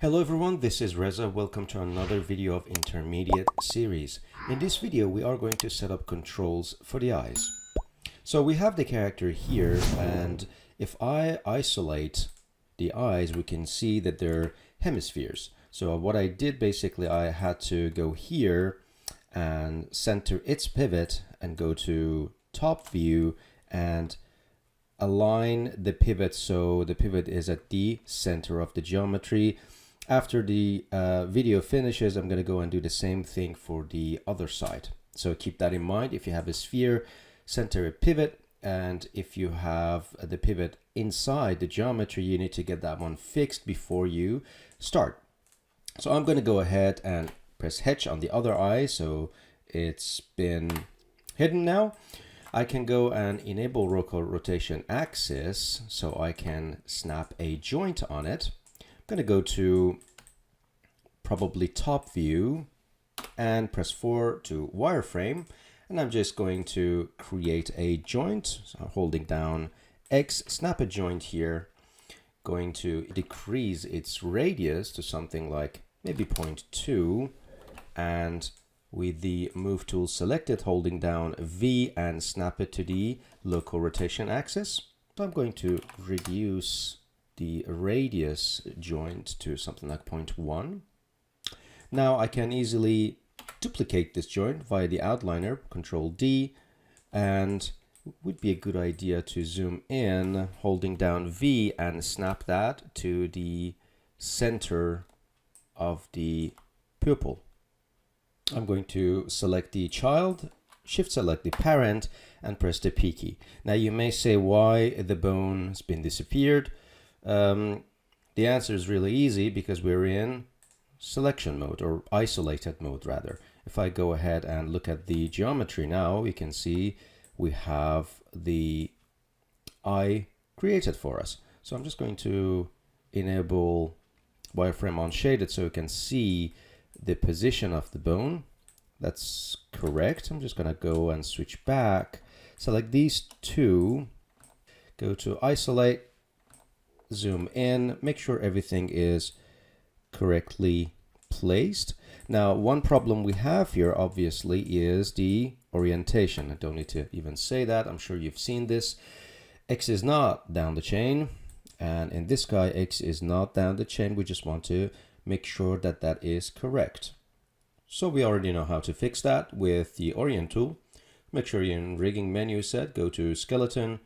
Hello everyone, this is Reza. Welcome to another video of intermediate series. In this video, we are going to set up controls for the eyes. So we have the character here, and if I isolate the eyes, we can see that they're hemispheres. So what I did basically, I had to go here and center its pivot and go to top view and align the pivot so the pivot is at the center of the geometry. After the video finishes, I'm going to go and do the same thing for the other side. So keep that in mind. If you have a sphere, center a pivot, and if you have the pivot inside the geometry, you need to get that one fixed before you start. So I'm going to go ahead and press H on the other eye, so it's been hidden now. I can go and enable local rotation axis so I can snap a joint on it. I'm going to go to probably top view and press 4 to wireframe, and I'm just going to create a joint. So I'm holding down X, snap a joint here, going to decrease its radius to something like maybe 0.2, and with the move tool selected, holding down V and snap it to the local rotation axis. So I'm going to reduce the radius joint to something like 0.1. Now I can easily duplicate this joint via the outliner, Control D, and it would be a good idea to zoom in, holding down V and snap that to the center of the pupil. I'm going to select the child, shift select the parent, and press the P key. Now you may say why the bone has been disappeared. The answer is really easy because we're in selection mode, or isolated mode rather. If I go ahead and look at the geometry now, we can see we have the eye created for us. So I'm just going to enable wireframe on shaded so you can see the position of the bone. That's correct. I'm just going to go and switch back, select these two, go to isolate, zoom in, make sure everything is correctly placed. Now, one problem we have here obviously is the orientation. I don't need to even say that. I'm sure you've seen this. X is not down the chain, and in this guy, X is not down the chain. We just want to make sure that that is correct. So we already know how to fix that with the Orient tool. Make sure you're in rigging menu set, go to skeleton,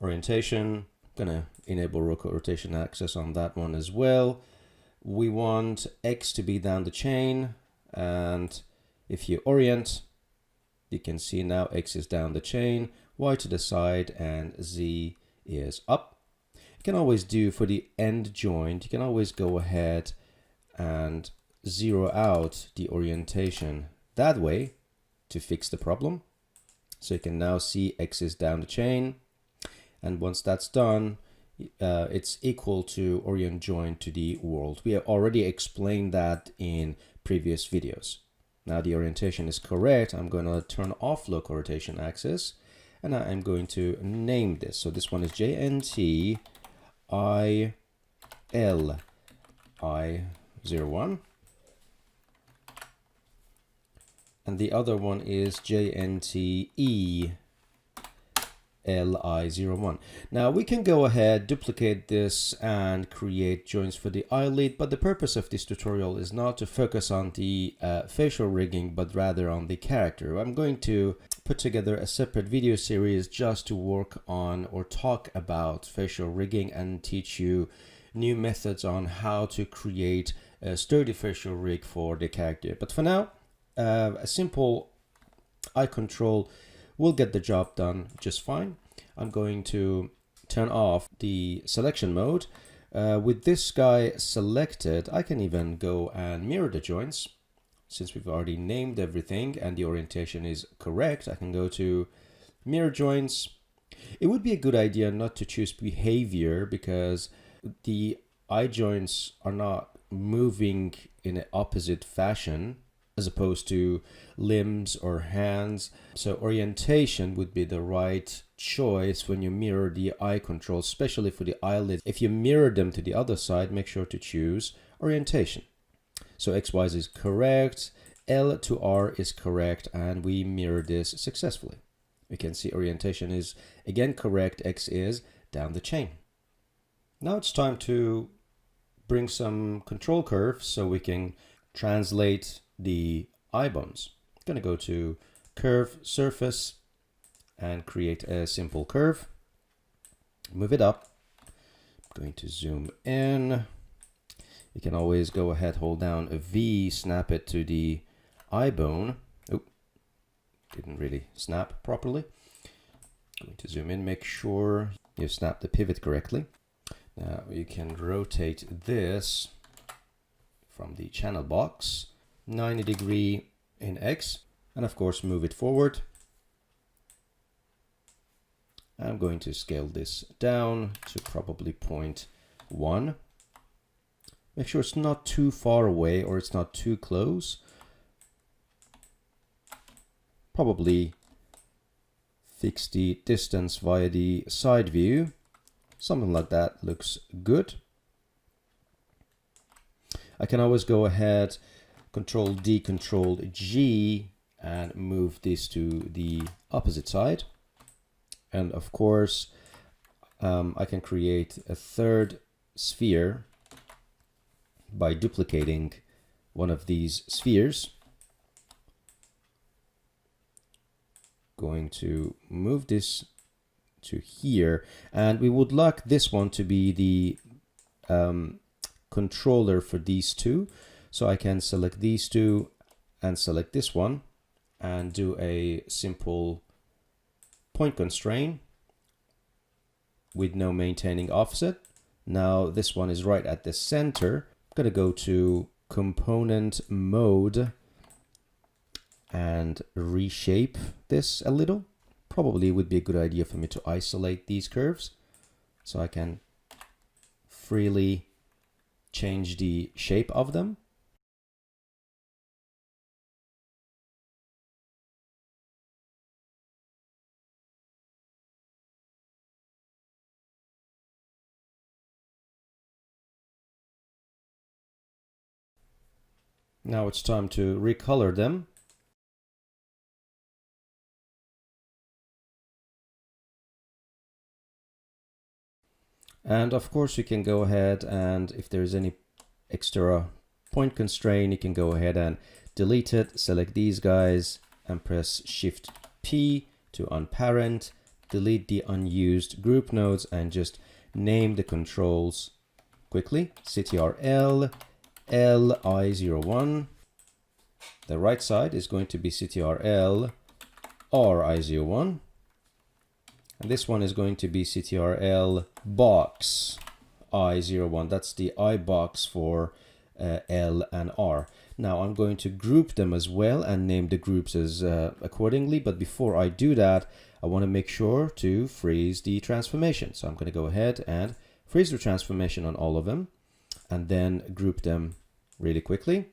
orientation. I'm gonna enable local rotation axis on that one as well. We want X to be down the chain, and if you orient, you can see now X is down the chain, Y to the side, and Z is up. You can always do for the end joint, you can always go ahead and zero out the orientation that way to fix the problem. So you can now see X is down the chain, and once that's done, it's equal to orient joint to the world. We have already explained that in previous videos. Now the orientation is correct. I'm going to turn off local rotation axis, and I'm going to name this. So this one is JNT ILI01, and the other one is JNT ELI01. Now we can go ahead, duplicate this, and create joints for the eyelid, but the purpose of this tutorial is not to focus on the facial rigging, but rather on the character. I'm going to put together a separate video series just to work on or talk about facial rigging and teach you new methods on how to create a sturdy facial rig for the character. But for now, a simple eye control will get the job done just fine. I'm going to turn off the selection mode. With this guy selected, I can even go and mirror the joints. Since we've already named everything and the orientation is correct, I can go to mirror joints. It would be a good idea not to choose behavior because the eye joints are not moving in an opposite fashion as opposed to limbs or hands. So orientation would be the right choice when you mirror the eye controls, especially for the eyelids. If you mirror them to the other side, make sure to choose orientation. So XY is correct, L to R is correct, and we mirror this successfully. We can see orientation is again correct, X is down the chain. Now it's time to bring some control curves so we can translate the eye bones. I'm going to go to curve surface and create a simple curve. Move it up. I'm going to zoom in. You can always go ahead, hold down a V, snap it to the eye bone. Oh, didn't really snap properly. Going to zoom in, make sure you snap the pivot correctly. Now you can rotate this from the channel box 90 degree in X, and of course move it forward. I'm going to scale this down to probably 0.1. Make sure it's not too far away or it's not too close. Probably fix the distance via the side view. Something like that looks good. I can always go ahead, Control D, Control G, and move this to the opposite side. And of course, I can create a third sphere by duplicating one of these spheres. Going to move this to here, and we would like this one to be the controller for these two. So I can select these two and select this one and do a simple point constraint with no maintaining offset. Now this one is right at the center. I'm going to go to component mode and reshape this a little. Probably would be a good idea for me to isolate these curves so I can freely change the shape of them. Now it's time to recolor them. And of course you can go ahead, and if there's any extra point constraint, you can go ahead and delete it. Select these guys and press Shift P to unparent, delete the unused group nodes, and just name the controls quickly. CTRL LI01. The right side is going to be CTRL RI01. And this one is going to be CTRL box I01. That's the I box for L and R. Now I'm going to group them as well and name the groups as accordingly. But before I do that, I want to make sure to freeze the transformation. So I'm going to go ahead and freeze the transformation on all of them and then group them really quickly.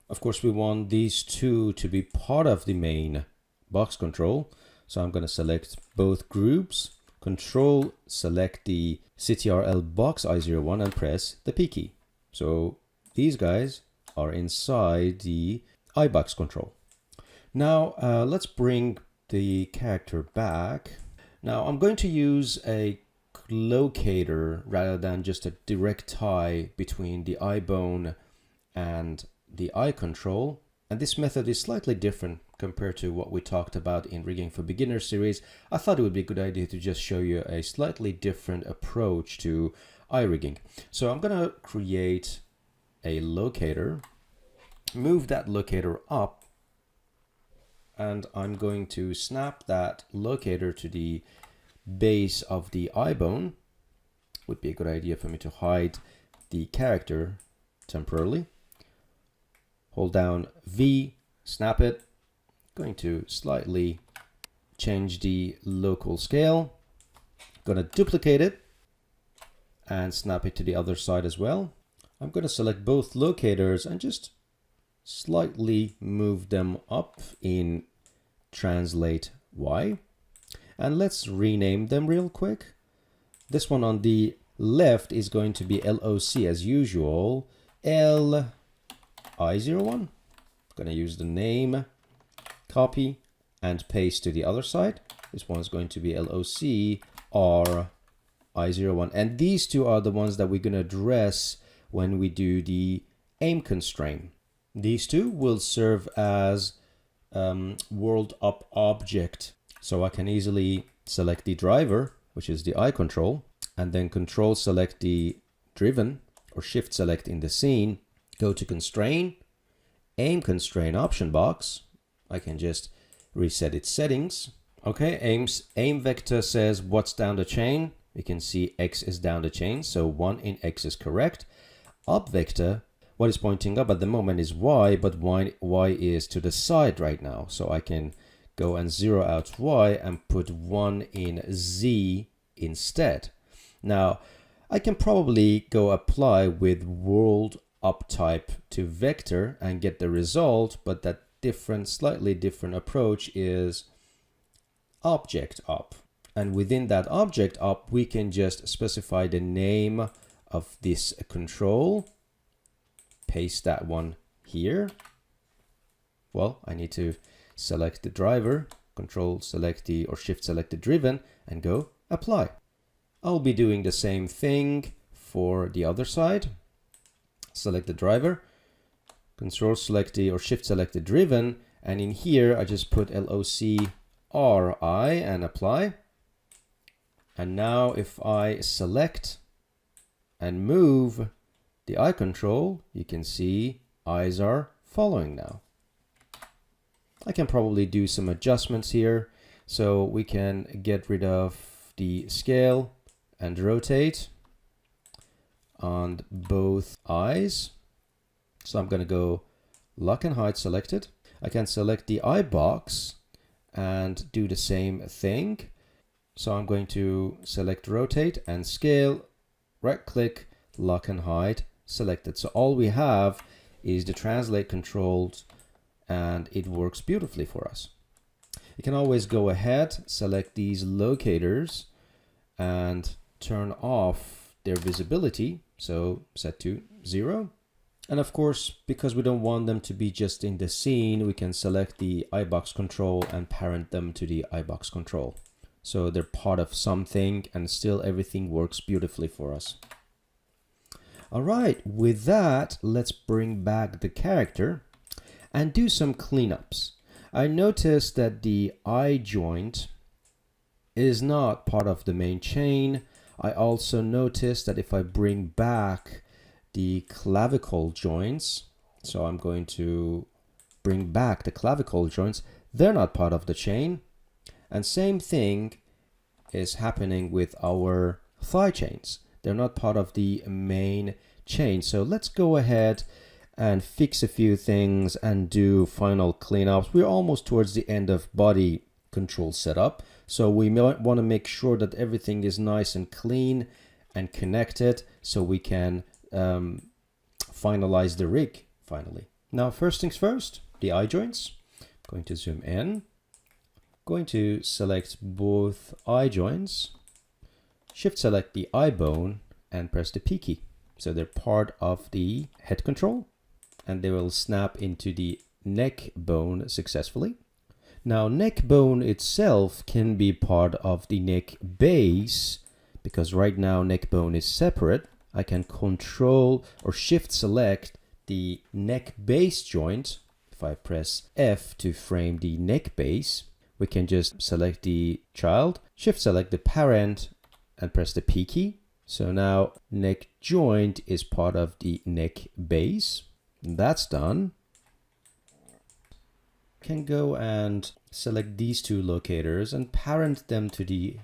Of course, we want these two to be part of the main box control. So I'm going to select both groups, Control, select the CTRL box I01 and press the P key. So these guys are inside the I box control. Now let's bring the character back. Now I'm going to use a locator rather than just a direct tie between the eye bone and the eye control, and this method is slightly different compared to what we talked about in Rigging for Beginners series. I thought it would be a good idea to just show you a slightly different approach to eye rigging. So I'm going to create a locator, move that locator up, and I'm going to snap that locator to the base of the eye bone. Would be a good idea for me to hide the character temporarily. Hold down V, snap it. Going to slightly change the local scale. Gonna duplicate it and snap it to the other side as well. I'm gonna select both locators and just slightly move them up in Translate Y. And let's rename them real quick. This one on the left is going to be LOC as usual. LI01. Gonna use the name, copy, and paste to the other side. This one is going to be LOC RI01. And these two are the ones that we're gonna address when we do the aim constraint. These two will serve as world up object. So I can easily select the driver, which is the eye control, and then control select the driven or shift select in the scene, go to constraint, aim constraint option box. I can just reset its settings. Okay, aim vector says what's down the chain. You can see X is down the chain, so 1 in X is correct. Up vector, what is pointing up at the moment is Y, but Y is to the side right now. So I can go and zero out Y and put 1 in Z instead. Now, I can probably go apply with world up type to vector and get the result, but that slightly different approach is object up. And within that object up, we can just specify the name of this control. Paste that one here. Well, I need to select the driver, control select the or shift select the driven, and go apply. I'll be doing the same thing for the other side. Select the driver, control select the or shift select the driven, and in here I just put LOC RI and apply. And now if I select and move the eye control, you can see eyes are following now. I can probably do some adjustments here, so we can get rid of the scale and rotate on both eyes. So I'm going to go lock and hide selected. I can select the eye box and do the same thing. So I'm going to select rotate and scale, right click, lock and hide selected. So all we have is the translate controls, and it works beautifully for us. You can always go ahead, select these locators and turn off their visibility. So set to 0. And of course, because we don't want them to be just in the scene, we can select the iBox control and parent them to the iBox control. So they're part of something and still everything works beautifully for us. All right, with that, let's bring back the character and do some cleanups. I noticed that the eye joint is not part of the main chain. I also noticed that if I bring back the clavicle joints, so I'm going to bring back the clavicle joints, they're not part of the chain. And same thing is happening with our thigh chains. They're not part of the main chain. So let's go ahead and fix a few things and do final cleanups. We're almost towards the end of body control setup. So we might want to make sure that everything is nice and clean and connected so we can finalize the rig finally. Now, first things first, the eye joints. I'm going to zoom in. Going to select both eye joints, shift select the eye bone and press the P key. So they're part of the head control and they will snap into the neck bone successfully. Now, neck bone itself can be part of the neck base because right now neck bone is separate. I can control or shift select the neck base joint. If I press F to frame the neck base, we can just select the child, shift select the parent and press the P key. So now neck joint is part of the neck base. That's done. Can go and select these two locators and parent them to the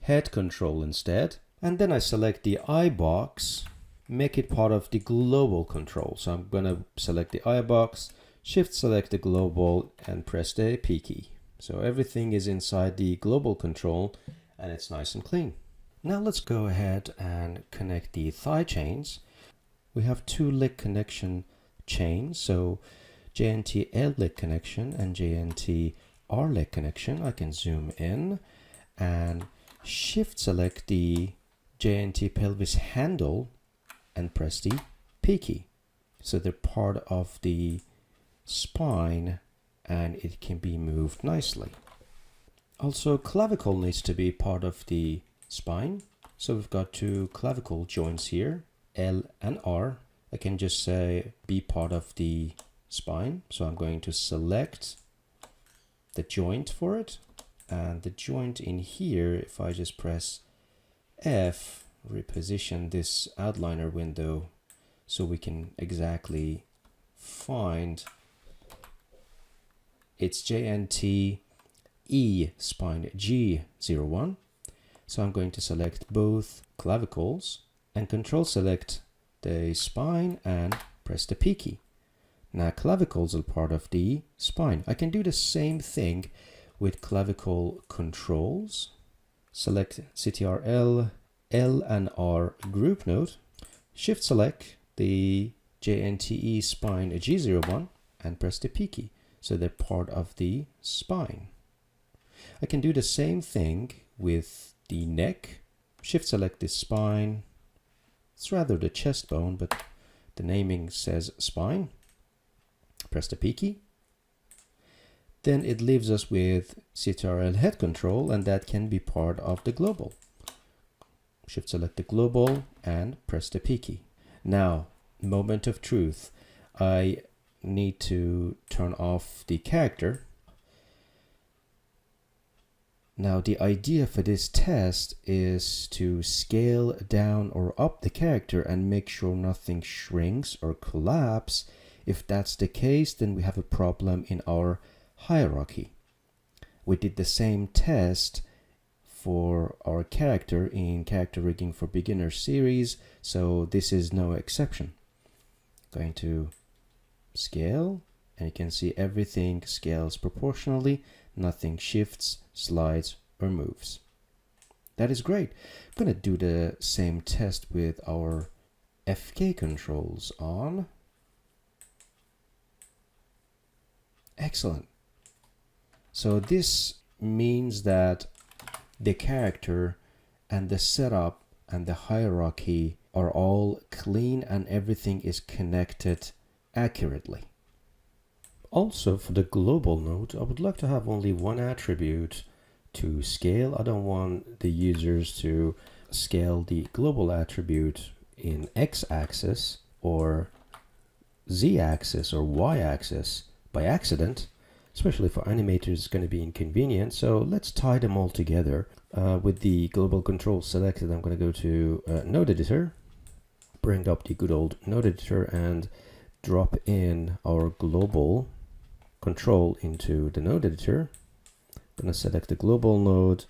head control instead. And then I select the eye box, make it part of the global control. So I'm going to select the eye box, shift select the global and press the P key. So everything is inside the global control and it's nice and clean. Now let's go ahead and connect the thigh chains. We have two leg connection chains, so JNT L leg connection and JNT R leg connection. I can zoom in and shift select the JNT pelvis handle and press the P key. So they're part of the spine and it can be moved nicely. Also, clavicle needs to be part of the spine. So we've got two clavicle joints here, L and R. I can just say be part of the spine. So I'm going to select the joint for it. And the joint in here, if I just press F, reposition this outliner window so we can exactly find it's JNT E spine G01. So I'm going to select both clavicles and control select the spine and press the P key. Now clavicles are part of the spine. I can do the same thing with clavicle controls. Select CTRL, L and R group node, shift select the JNTE spine G01 and press the P key. So they're part of the spine. I can do the same thing with the neck. Shift select the spine. It's rather the chest bone, but the naming says spine. Press the P key. Then it leaves us with CTRL head control, and that can be part of the global. Shift select the global and press the P key. Now, moment of truth. I need to turn off the character. Now the idea for this test is to scale down or up the character and make sure nothing shrinks or collapses. If that's the case, then we have a problem in our hierarchy. We did the same test for our character in Character Rigging for Beginners series, so this is no exception. Going to scale, and you can see everything scales proportionally. Nothing shifts, slides, or moves. That is great. I'm going to do the same test with our FK controls on. Excellent. So this means that the character and the setup and the hierarchy are all clean and everything is connected accurately. Also, for the global node, I would like to have only one attribute to scale. I don't want the users to scale the global attribute in x-axis or z-axis or y-axis by accident. Especially for animators, it's going to be inconvenient. So let's tie them all together. With the global control selected, I'm going to go to Node Editor, bring up the good old Node Editor and drop in our global control into the Node Editor. I'm going to select the global node,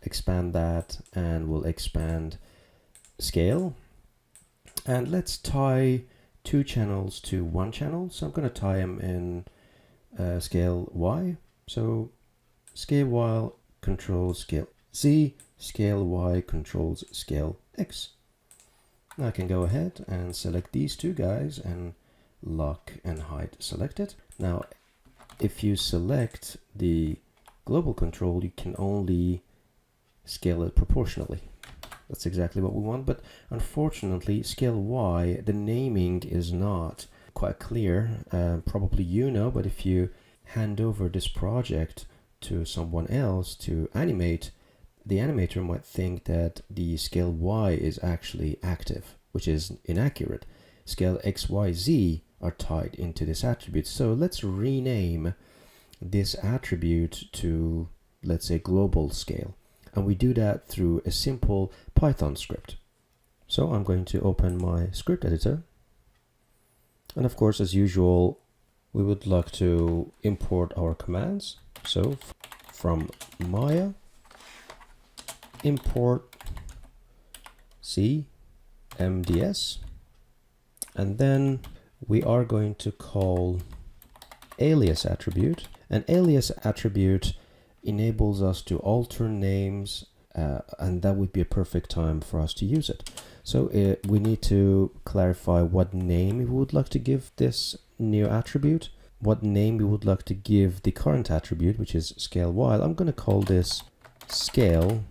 expand that, and we'll expand scale. And let's tie two channels to one channel. So I'm going to tie them in scale Y. So scale Y controls scale Z, scale Y controls scale X. Now I can go ahead and select these two guys and lock and hide selected. Now if you select the global control, you can only scale it proportionally. That's exactly what we want, but unfortunately scale Y, the naming is not quite clear. Probably you know, but if you hand over this project to someone else to animate, the animator might think that the scale Y is actually active, which is inaccurate. Scale X, Y, Z are tied into this attribute. So let's rename this attribute to, let's say, global scale. And we do that through a simple Python script. So I'm going to open my script editor. And of course, as usual, we would like to import our commands. So from Maya, import CMDS, and then we are going to call alias attribute. An alias attribute enables us to alter names and that would be a perfect time for us to use it. So we need to clarify what name we would like to give this new attribute, what name we would like to give the current attribute, which is scale while. I'm going to call this scale,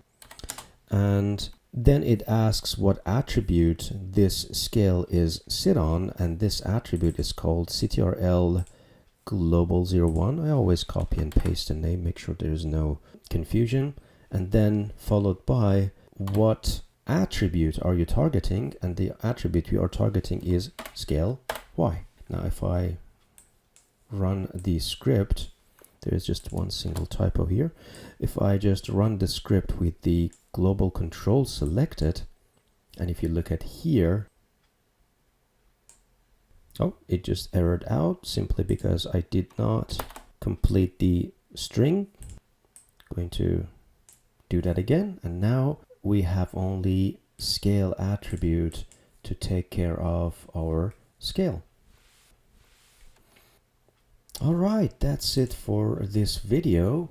and then it asks what attribute this scale is sit on, and this attribute is called CTRL global 01. I always copy and paste the name, make sure there's no confusion, and then followed by what attribute are you targeting, and the attribute we are targeting is scale Y. Now if I run the script, there is just one single typo here. If I just run the script with the global control selected, and if you look at here, oh, it just errored out simply because I did not complete the string. Going to do that again, and now we have only scale attribute to take care of our scale. All right, that's it for this video.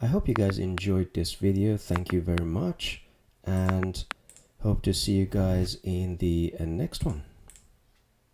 I hope you guys enjoyed this video. Thank you very much, and hope to see you guys in the next one.